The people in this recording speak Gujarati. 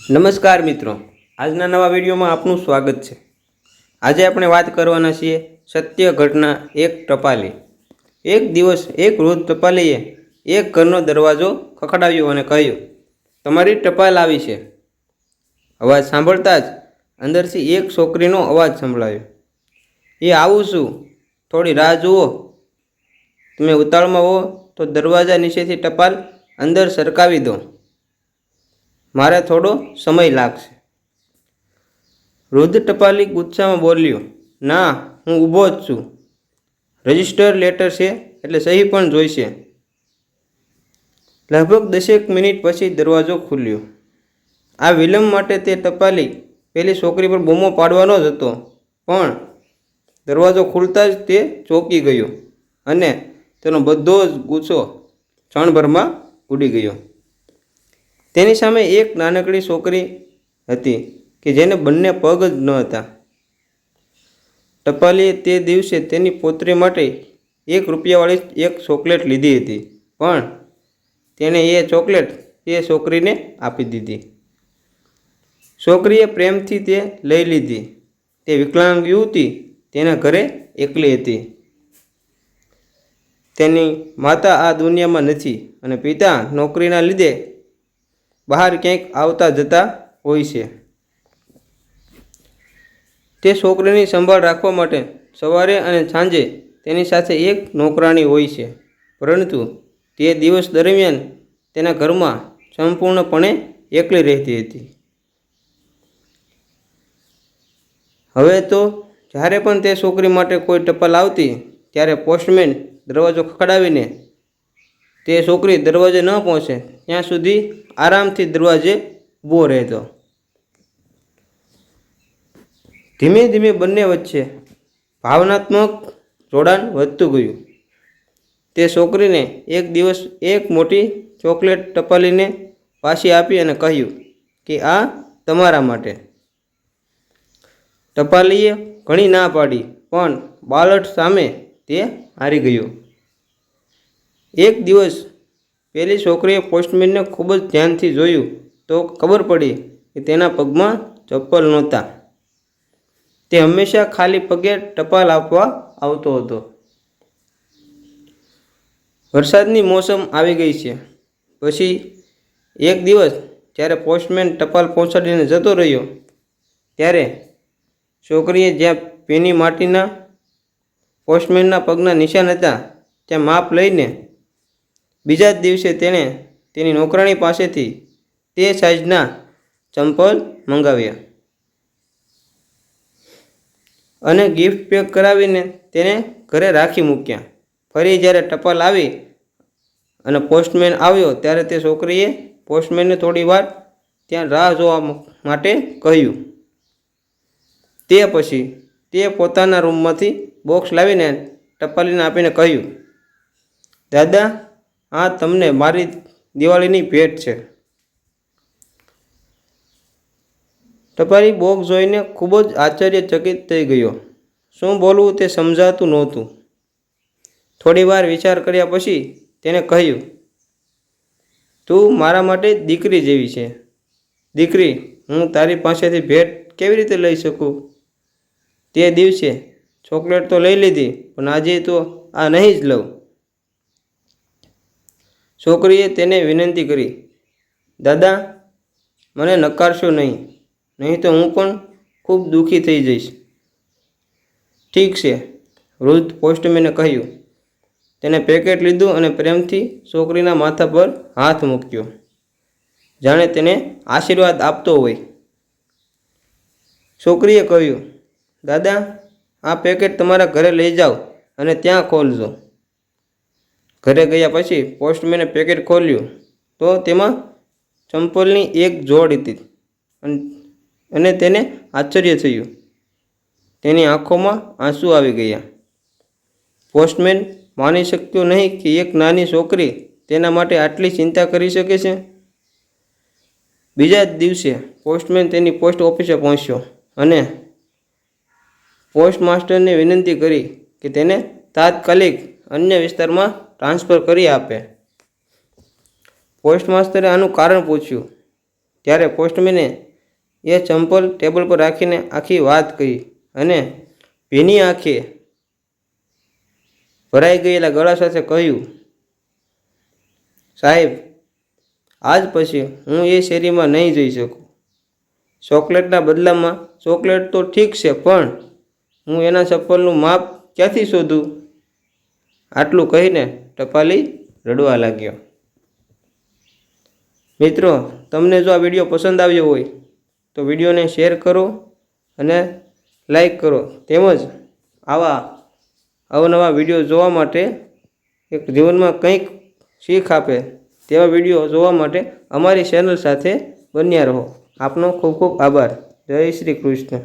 નમસ્કાર મિત્રો, આજના નવા વિડીયોમાં આપનું સ્વાગત છે। આજે આપણે વાત કરવાના છીએ સત્ય ઘટના એક ટપાલી। એક દિવસ એક વૃદ્ધ ટપાલીએ એક ઘરનો દરવાજો ખખડાવ્યો અને કહ્યું, તમારી ટપાલ આવી છે। અવાજ સાંભળતા જ અંદરથી એક છોકરીનો અવાજ સંભળાયો, એ આવું છું, થોડી રાહ જુઓ, તમે ઉતાવળમાં હો તો દરવાજા નીચેથી ટપાલ અંદર સરકાવી દો, મારે થોડો સમય લાગશે। વૃદ્ધ ટપાલી ગુસ્સામાં બોલ્યો, ના, હું ઊભો જ છું, રજિસ્ટર લેટર છે એટલે સહી પણ જોઈશે। લગભગ 10 મિનિટ પછી દરવાજો ખુલ્યો। આ વિલંબ માટે તે ટપાલી પેલી છોકરી પર બૂમો પાડવાનો જ હતો, પણ દરવાજો ખુલતા જ તે ચોંકી ગયો અને તેનો બધો જ ગુસ્સો ક્ષણભરમાં ઉડી ગયો। તેની સામે એક નાનકડી છોકરી હતી કે જેને બંને પગ જ ન હતા। ટપાલીએ તે દિવસે તેની પોતરી માટે ₹1 એક ચોકલેટ લીધી હતી, પણ તેણે એ ચોકલેટ તે છોકરીને આપી દીધી। છોકરીએ પ્રેમથી તે લઈ લીધી। તે વિકલાંગ યુવતી તેના ઘરે એકલી હતી। તેની માતા આ દુનિયામાં નથી અને પિતા નોકરીના લીધે બહાર ક્યાંક આવતા જતા હોય છે। તે છોકરીની સંભાળ રાખવા માટે સવારે અને સાંજે તેની સાથે એક નોકરાણી હોય છે, પરંતુ તે દિવસ દરમિયાન તેના ઘરમાં સંપૂર્ણપણે એકલી રહેતી હતી। હવે તો જ્યારે પણ તે છોકરી માટે કોઈ ટપાલ આવતી ત્યારે પોસ્ટમેન દરવાજો ખખડાવીને તે છોકરી દરવાજે ન પહોંચે ત્યાં સુધી આરામથી દરવાજે ઊભો રહેતો। ધીમે ધીમે બંને વચ્ચે ભાવનાત્મક જોડાણ વધતું ગયું। તે છોકરીને એક દિવસ એક મોટી ચોકલેટ ટપાલીને પાછી આપી અને કહ્યું કે આ તમારા માટે। ટપાલીએ ઘણી ના પાડી, પણ બાળક સામે તે હારી ગયો। એક દિવસ પેલી છોકરીએ પોસ્ટમેનને ખૂબ જ ધ્યાનથી જોયું તો ખબર પડી કે તેના પગમાં ચપ્પલ નહોતા। તે હંમેશા ખાલી પગે ટપાલ આપવા આવતો હતો। વરસાદની મોસમ આવી ગઈ છે। પછી એક દિવસ જ્યારે પોસ્ટમેન ટપાલ પહોંચાડીને જતો રહ્યો ત્યારે છોકરીએ જ્યાં ભીની માટીના પોસ્ટમેનના પગના નિશાન હતા ત્યાં માપ લઈને બીજા જ દિવસે તેણે તેની નોકરાણી પાસેથી તે સાઇઝના ચંપલ મંગાવ્યા અને ગિફ્ટ પેક કરાવીને તેને ઘરે રાખી મૂક્યા। ફરી જ્યારે ટપાલ આવી અને પોસ્ટમેન આવ્યો ત્યારે તે છોકરીએ પોસ્ટમેનને થોડી વાર ત્યાં રાહ જોવા માટે કહ્યું। તે પછી તે પોતાના રૂમમાંથી બોક્સ લાવીને ટપાલીને આપીને કહ્યું, દાદા, આ તમને મારી દિવાળીની ભેટ છે। ટપાલી બોક્સ જોઈને ખૂબ જ આશ્ચર્યચકિત થઈ ગયો। શું બોલવું તે સમજાતું નહોતું। થોડી વાર વિચાર કર્યા પછી તેણે કહ્યું, તું મારા માટે દીકરી જેવી છે। દીકરી, હું તારી પાસેથી ભેટ કેવી રીતે લઈ શકું? તે દિવસે ચોકલેટ તો લઈ લીધી, પણ આજે તો આ નહીં જ લઉં। છોકરીએ તેને વિનંતી કરી, દાદા, મને નકારશો નહીં, નહીં તો હું પણ ખૂબ દુઃખી થઈ જઈશ। ઠીક છે, વૃદ્ધ પોસ્ટમેને કહ્યું। તેણે પેકેટ લીધું અને પ્રેમથી છોકરીના માથા પર હાથ મૂક્યો, જાણે તેને આશીર્વાદ આપતો હોય। છોકરીએ કહ્યું, દાદા, આ પેકેટ તમારા ઘરે લઈ જાઓ અને ત્યાં ખોલજો। ઘરે ગયા પછી પોસ્ટમેને પેકેટ ખોલ્યું તો તેમાં ચંપલની એક જોડ હતી અને તેને આશ્ચર્ય થયું। તેની આંખોમાં આંસુ આવી ગયા। પોસ્ટમેન માની શક્યો નહીં કે એક નાની છોકરી તેના માટે આટલી ચિંતા કરી શકે છે। બીજા જ દિવસે પોસ્ટમેન તેની પોસ્ટ ઓફિસે પહોંચ્યો અને પોસ્ટમાસ્ટરને વિનંતી કરી કે તેને તાત્કાલિક અન્ય વિસ્તારમાં ટ્રાન્સફર કરી આપે। પોસ્ટમાસ્ટરે આનું કારણ પૂછ્યું ત્યારે પોસ્ટમેને એ ચંપલ ટેબલ પર રાખીને આખી વાત કહી અને ભીની આંખે ભરાઈ ગયેલા ગળા સાથે કહ્યું, સાહેબ, આજ પછી હું એ શેરીમાં નહીં જઈ શકું. ચોકલેટના બદલામાં ચોકલેટ તો ઠીક છે, પણ હું એના ચપ્પલનું માપ ક્યાંથી શોધું? આટલું કહીને ટપાલી રડવા લાગ્યો. મિત્રો, તમને જો આ વિડીયો પસંદ આવ્યો હોય તો વિડીયોને શેર કરો અને લાઈક કરો. તેમજ આવા અવનવા વિડીયો જોવા માટે, એક જીવનમાં કંઈક શીખ આપે તેવા વિડીયો જોવા માટે અમારી ચેનલ સાથે બન્યા રહો. આપનો ખૂબ ખૂબ આભાર. જય શ્રી કૃષ્ણ.